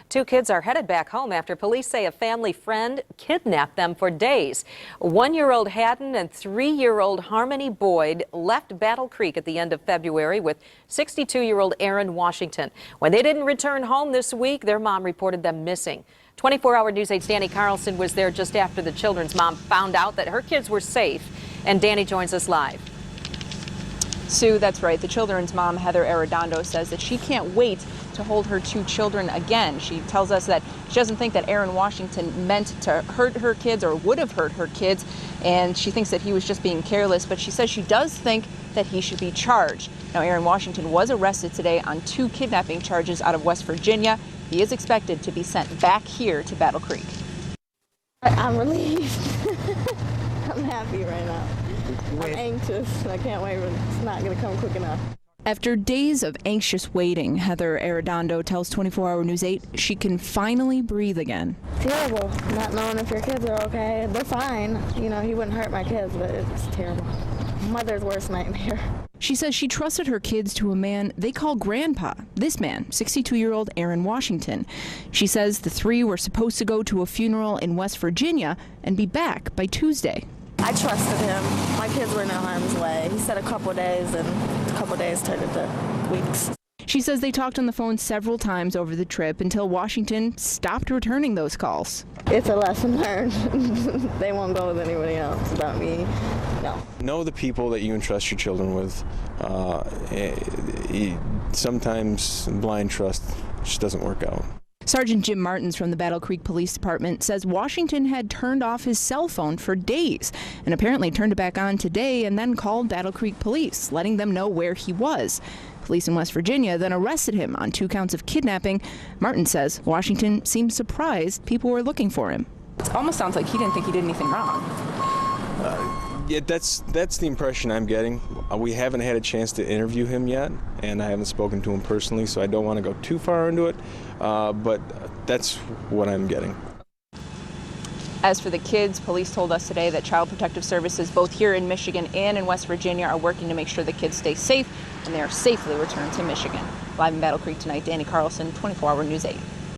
Two kids are headed back home after police say a family friend kidnapped them for days. 1-year-old Hadden and 3-year-old Harmony Boyd left Battle Creek at the end of February with 62-year-old Aaron Washington. When they didn't return home this week, their mom reported them missing. 24-hour News 8's Danny Carlson was there just after the children's mom found out that her kids were safe. And Danny joins us live. Sue, that's right. The children's mom, Heather Arredondo, says that she can't wait to hold her two children again. She tells us that she doesn't think that Aaron Washington meant to hurt her kids or would have hurt her kids, and she thinks that he was just being careless, but she says she does think that he should be charged. Now, Aaron Washington was arrested today on 2 kidnapping charges out of West Virginia. He is expected to be sent back here to Battle Creek. I'm relieved. I'm happy right now. I'm anxious. I can't wait, but it's not going to come quick enough. After days of anxious waiting, Heather Arredondo tells 24-hour News 8 she can finally breathe again. Terrible, not knowing if your kids are okay. They're fine. You know, he wouldn't hurt my kids, but it's terrible. Mother's worst nightmare. She says she trusted her kids to a man they call Grandpa. This man, 62-year-old Aaron Washington. She says the 3 were supposed to go to a funeral in West Virginia and be back by Tuesday. I trusted him. My kids were in no harm's way. He said a couple days, and a couple days turned into weeks. She says they talked on the phone several times over the trip until Washington stopped returning those calls. It's a lesson learned. They won't go with anybody else about me. No. Know the people that you entrust your children with. Sometimes blind trust just doesn't work out. Sergeant Jim Martins from the Battle Creek Police Department says Washington had turned off his cell phone for days and apparently turned it back on today and then called Battle Creek Police, letting them know where he was. Police in West Virginia then arrested him on 2 counts of kidnapping. Martin says Washington seemed surprised people were looking for him. It almost sounds like he didn't think he did anything wrong. Yeah, that's the impression I'm getting. We haven't had a chance to interview him yet, and I haven't spoken to him personally, so I don't want to go too far into it, but that's what I'm getting. As for the kids, police told us today that Child Protective Services, both here in Michigan and in West Virginia, are working to make sure the kids stay safe and they are safely returned to Michigan. Live in Battle Creek tonight, Danny Carlson, 24-hour News 8.